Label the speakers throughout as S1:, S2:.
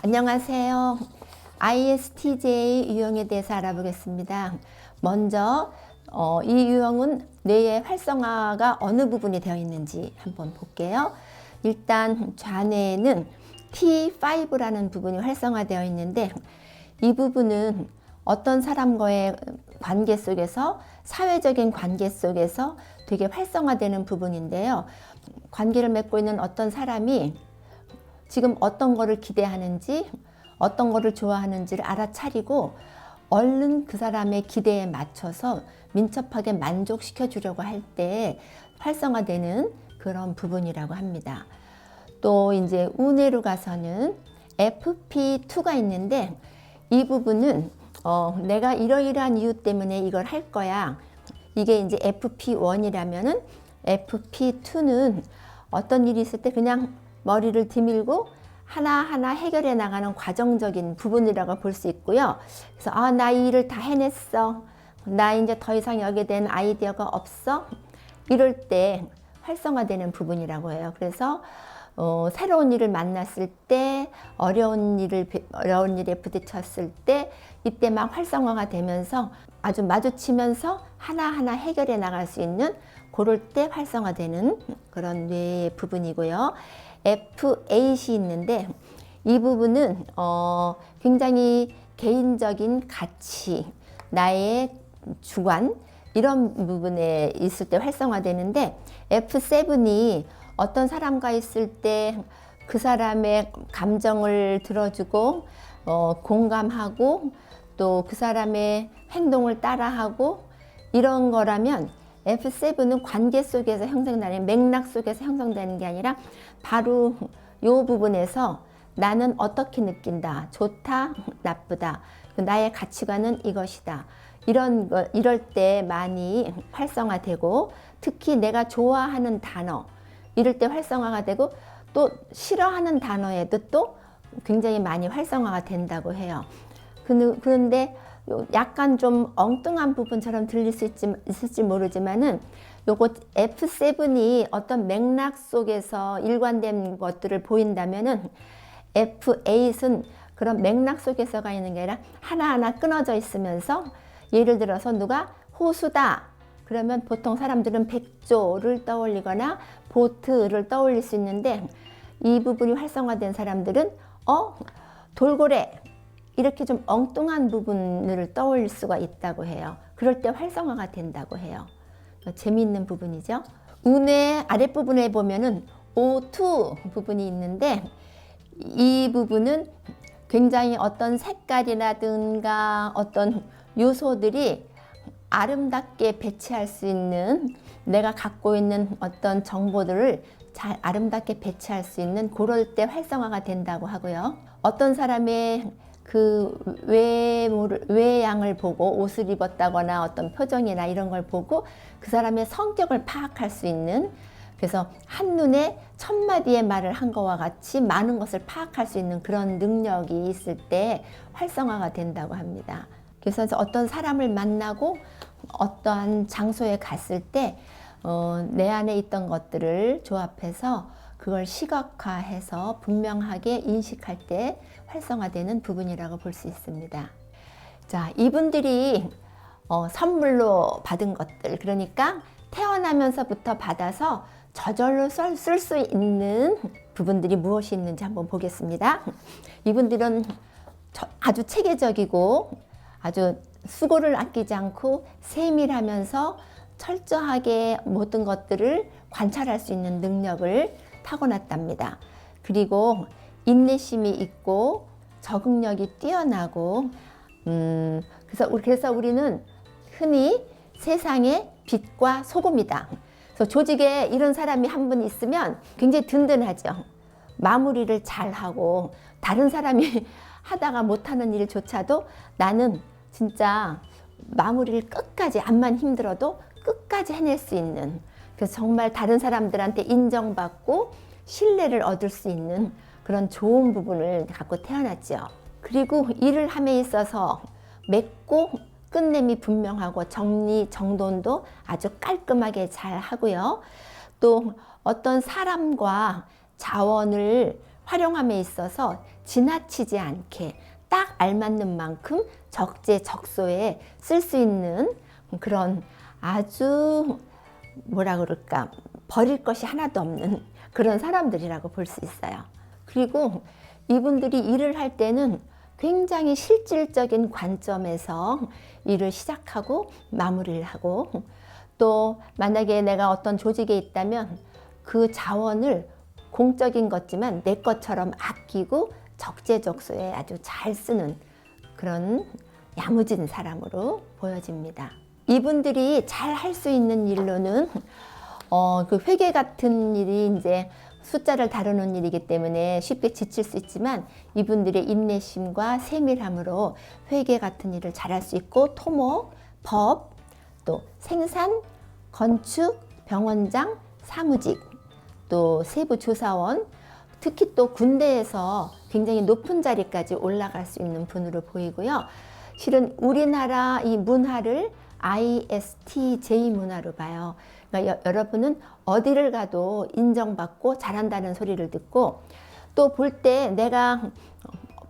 S1: 안녕하세요. ISTJ 유형에 대해서 알아보겠습니다. 먼저 이 유형은 뇌의 활성화가 어느 부분이 되어 있는지 한번 볼게요. 일단 좌뇌에는 T5라는 부분이 활성화되어 있는데 이 부분은 어떤 사람과의 관계 속에서 사회적인 관계 속에서 되게 활성화되는 부분인데요. 관계를 맺고 있는 어떤 사람이 지금 어떤 거를 기대하는지 어떤 거를 좋아하는지를 알아차리고 얼른 그 사람의 기대에 맞춰서 민첩하게 만족시켜 주려고 할 때 활성화되는 그런 부분이라고 합니다. 또 이제 우뇌로 가서는 FP2가 있는데 이 부분은 내가 이러이러한 이유 때문에 이걸 할 거야. 이게 이제 FP1이라면은 FP2는 어떤 일이 있을 때 그냥 머리를 디밀고 하나하나 해결해 나가는 과정적인 부분이라고 볼 수 있고요. 그래서 나 이 일을 다 해냈어. 나 이제 더 이상 여기에 대한 아이디어가 없어. 이럴 때 활성화되는 부분이라고 해요. 그래서 새로운 일을 만났을 때 어려운 일에 부딪혔을 때 이때 막 활성화가 되면서 아주 마주치면서 하나하나 해결해 나갈 수 있는 그럴 때 활성화되는 그런 뇌의 부분이고요. F8이 있는데 이 부분은 굉장히 개인적인 가치, 나의 주관 이런 부분에 있을 때 활성화되는데 F7이 어떤 사람과 있을 때 그 사람의 감정을 들어주고 공감하고 또 그 사람의 행동을 따라하고 이런 거라면 F7은 관계 속에서 형성되는 맥락 속에서 형성되는 게 아니라 바로 이 부분에서 나는 어떻게 느낀다, 좋다, 나쁘다, 나의 가치관은 이것이다. 이럴 때 많이 활성화되고 특히 내가 좋아하는 단어 이럴 때 활성화가 되고 또 싫어하는 단어에도 또 굉장히 많이 활성화가 된다고 해요. 그런데 약간 좀 엉뚱한 부분처럼 들릴 수 있을지 모르지만은 요거 F7이 어떤 맥락 속에서 일관된 것들을 보인다면은 F8은 그런 맥락 속에서가 있는 게 아니라 하나하나 끊어져 있으면서 예를 들어서 누가 호수다 그러면 보통 사람들은 백조를 떠올리거나 보트를 떠올릴 수 있는데 이 부분이 활성화된 사람들은 돌고래 이렇게 좀 엉뚱한 부분을 떠올릴 수가 있다고 해요. 그럴 때 활성화가 된다고 해요. 재미있는 부분이죠. 우뇌 아랫부분에 보면은 O2 부분이 있는데 이 부분은 굉장히 어떤 색깔이라든가 어떤 요소들이 아름답게 배치할 수 있는 내가 갖고 있는 어떤 정보들을 잘 아름답게 배치할 수 있는 그럴 때 활성화가 된다고 하고요. 어떤 사람의 그 외양을 보고 옷을 입었다거나 어떤 표정이나 이런 걸 보고 그 사람의 성격을 파악할 수 있는 그래서 한눈에 천마디의 말을 한 것과 같이 많은 것을 파악할 수 있는 그런 능력이 있을 때 활성화가 된다고 합니다. 그래서 어떤 사람을 만나고 어떠한 장소에 갔을 때 내 안에 있던 것들을 조합해서 그걸 시각화해서 분명하게 인식할 때 활성화되는 부분이라고 볼 수 있습니다. 자, 이분들이 선물로 받은 것들, 그러니까 태어나면서부터 받아서 저절로 쓸 수 있는 부분들이 무엇이 있는지 한번 보겠습니다. 이분들은 아주 체계적이고 아주 수고를 아끼지 않고 세밀하면서 철저하게 모든 것들을 관찰할 수 있는 능력을 타고났답니다. 그리고 인내심이 있고 적응력이 뛰어나고 그래서 우리는 흔히 세상의 빛과 소금이다. 그래서 조직에 이런 사람이 한 분 있으면 굉장히 든든하죠. 마무리를 잘하고 다른 사람이 하다가 못하는 일조차도 나는 진짜 마무리를 끝까지 암만 힘들어도 끝까지 해낼 수 있는 그래서 정말 다른 사람들한테 인정받고 신뢰를 얻을 수 있는 그런 좋은 부분을 갖고 태어났죠. 그리고 일을 함에 있어서 맺고 끝냄이 분명하고 정리 정돈도 아주 깔끔하게 잘 하고요. 또 어떤 사람과 자원을 활용함에 있어서 지나치지 않게 딱 알맞는 만큼 적재적소에 쓸 수 있는 그런 아주 뭐라 그럴까, 버릴 것이 하나도 없는 그런 사람들이라고 볼 수 있어요. 그리고 이분들이 일을 할 때는 굉장히 실질적인 관점에서 일을 시작하고 마무리를 하고, 또 만약에 내가 어떤 조직에 있다면 그 자원을 공적인 것지만 내 것처럼 아끼고 적재적소에 아주 잘 쓰는 그런 야무진 사람으로 보여집니다. 이분들이 잘 할 수 있는 일로는 그 회계 같은 일이 이제 숫자를 다루는 일이기 때문에 쉽게 지칠 수 있지만, 이분들의 인내심과 세밀함으로 회계 같은 일을 잘할 수 있고, 토목, 법, 또 생산, 건축, 병원장, 사무직, 또 세부 조사원, 특히 또 군대에서 굉장히 높은 자리까지 올라갈 수 있는 분으로 보이고요. 실은 우리나라 이 문화를 ISTJ 문화로 봐요. 그러니까 여러분은 어디를 가도 인정받고 잘한다는 소리를 듣고, 또 볼 때 내가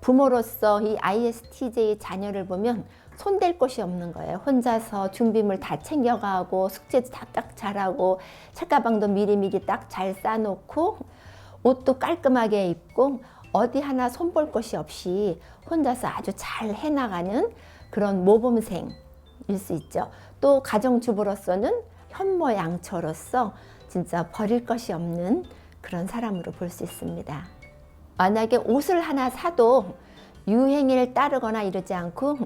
S1: 부모로서 이 ISTJ 자녀를 보면 손댈 곳이 없는 거예요. 혼자서 준비물 다 챙겨가고, 숙제도 딱 잘하고, 책가방도 미리미리 딱 잘 싸놓고, 옷도 깔끔하게 입고, 어디 하나 손볼 곳이 없이 혼자서 아주 잘 해나가는 그런 모범생일 수 있죠. 또 가정주부로서는 현모양처로서 진짜 버릴 것이 없는 그런 사람으로 볼 수 있습니다. 만약에 옷을 하나 사도 유행을 따르거나 이러지 않고,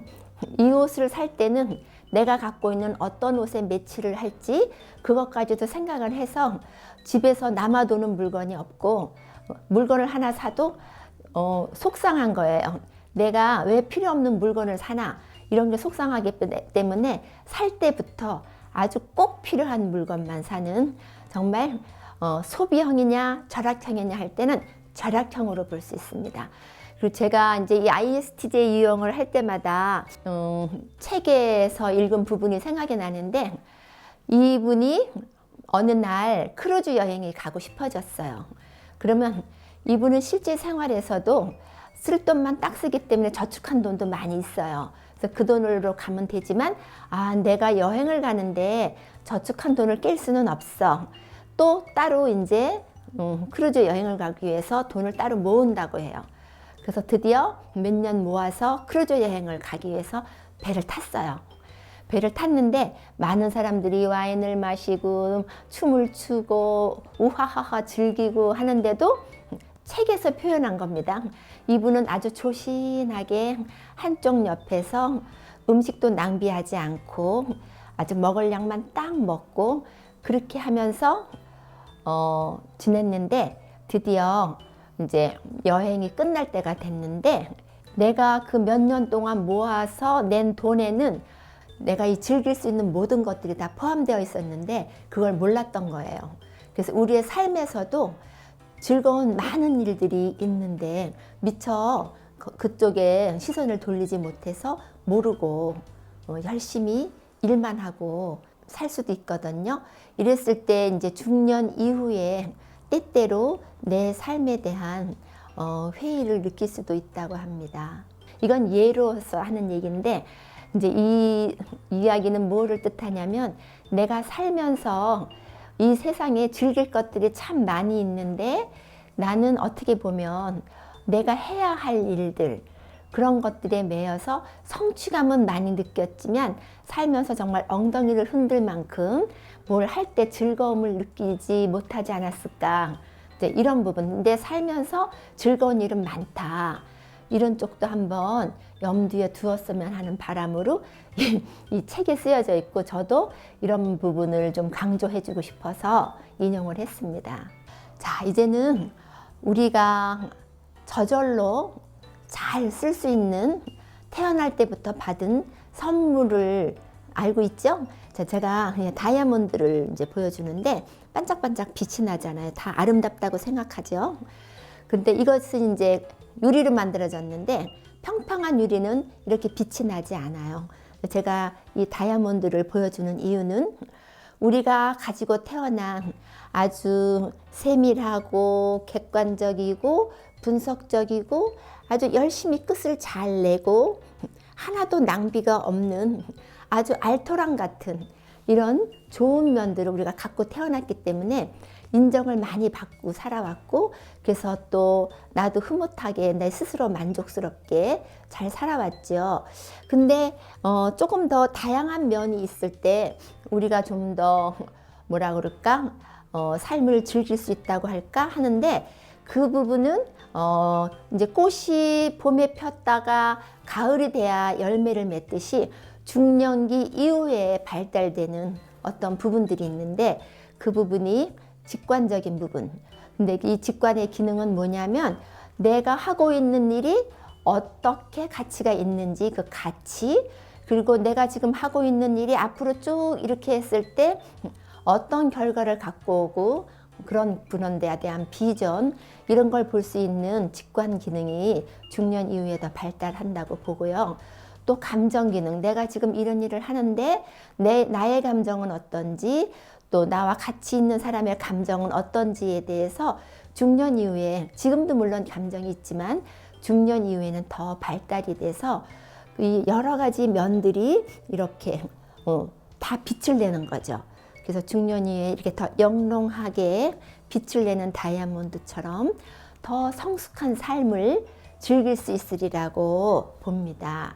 S1: 이 옷을 살 때는 내가 갖고 있는 어떤 옷에 매치를 할지 그것까지도 생각을 해서 집에서 남아도는 물건이 없고, 물건을 하나 사도 속상한 거예요. 내가 왜 필요 없는 물건을 사나, 이런 게 속상하기 때문에 살 때부터 아주 꼭 필요한 물건만 사는, 정말 소비형이냐 절약형이냐 할 때는 절약형으로 볼 수 있습니다. 그리고 제가 이제 이 ISTJ 유형을 할 때마다 책에서 읽은 부분이 생각이 나는데, 이분이 어느 날 크루즈 여행이 가고 싶어졌어요. 그러면 이분은 실제 생활에서도 쓸 돈만 딱 쓰기 때문에 저축한 돈도 많이 있어요. 그래서 그 돈으로 가면 되지만, 내가 여행을 가는데 저축한 돈을 깰 수는 없어. 또 따로 이제 크루즈 여행을 가기 위해서 돈을 따로 모은다고 해요. 그래서 드디어 몇 년 모아서 크루즈 여행을 가기 위해서 배를 탔어요. 배를 탔는데 많은 사람들이 와인을 마시고 춤을 추고 우하하하 즐기고 하는데도 책에서 표현한 겁니다. 이분은 아주 조신하게 한쪽 옆에서 음식도 낭비하지 않고 아주 먹을 양만 딱 먹고 그렇게 하면서 지냈는데, 드디어 이제 여행이 끝날 때가 됐는데, 내가 그 몇 년 동안 모아서 낸 돈에는 내가 이 즐길 수 있는 모든 것들이 다 포함되어 있었는데 그걸 몰랐던 거예요. 그래서 우리의 삶에서도 즐거운 많은 일들이 있는데 미처 그쪽에 시선을 돌리지 못해서 모르고 열심히 일만 하고 살 수도 있거든요. 이랬을 때 이제 중년 이후에 때때로 내 삶에 대한 회의를 느낄 수도 있다고 합니다. 이건 예로서 하는 얘기인데, 이제 이 이야기는 뭐를 뜻하냐면, 내가 살면서 이 세상에 즐길 것들이 참 많이 있는데 나는 어떻게 보면 내가 해야 할 일들, 그런 것들에 매여서 성취감은 많이 느꼈지만 살면서 정말 엉덩이를 흔들 만큼 뭘 할 때 즐거움을 느끼지 못하지 않았을까, 이제 이런 부분. 내 살면서 즐거운 일은 많다, 이런 쪽도 한번 염두에 두었으면 하는 바람으로 이 책에 쓰여져 있고, 저도 이런 부분을 좀 강조해 주고 싶어서 인용을 했습니다. 자, 이제는 우리가 저절로 잘 쓸 수 있는 태어날 때부터 받은 선물을 알고 있죠? 자, 제가 그냥 다이아몬드를 이제 보여주는데 반짝반짝 빛이 나잖아요. 다 아름답다고 생각하죠. 근데 이것은 이제 유리로 만들어졌는데 평평한 유리는 이렇게 빛이 나지 않아요. 제가 이 다이아몬드를 보여주는 이유는 우리가 가지고 태어난 아주 세밀하고 객관적이고 분석적이고 아주 열심히 끝을 잘 내고 하나도 낭비가 없는 아주 알토란 같은 이런 좋은 면들을 우리가 갖고 태어났기 때문에 인정을 많이 받고 살아왔고, 그래서 또 나도 흐뭇하게 내 스스로 만족스럽게 잘 살아왔죠. 근데 조금 더 다양한 면이 있을 때 우리가 좀 더 뭐라 그럴까, 삶을 즐길 수 있다고 할까 하는데, 그 부분은 이제 꽃이 봄에 폈다가 가을이 돼야 열매를 맺듯이 중년기 이후에 발달되는 어떤 부분들이 있는데, 그 부분이 직관적인 부분. 근데 이 직관의 기능은 뭐냐면, 내가 하고 있는 일이 어떻게 가치가 있는지 그 가치, 그리고 내가 지금 하고 있는 일이 앞으로 쭉 이렇게 했을 때 어떤 결과를 갖고 오고, 그런 데에 대한 비전, 이런 걸 볼 수 있는 직관 기능이 중년 이후에 더 발달한다고 보고요. 또 감정 기능, 내가 지금 이런 일을 하는데 나의 감정은 어떤지, 또 나와 같이 있는 사람의 감정은 어떤지에 대해서 중년 이후에, 지금도 물론 감정이 있지만 중년 이후에는 더 발달이 돼서 이 여러 가지 면들이 이렇게 다 빛을 내는 거죠. 그래서 중년 이후에 이렇게 더 영롱하게 빛을 내는 다이아몬드처럼 더 성숙한 삶을 즐길 수 있으리라고 봅니다.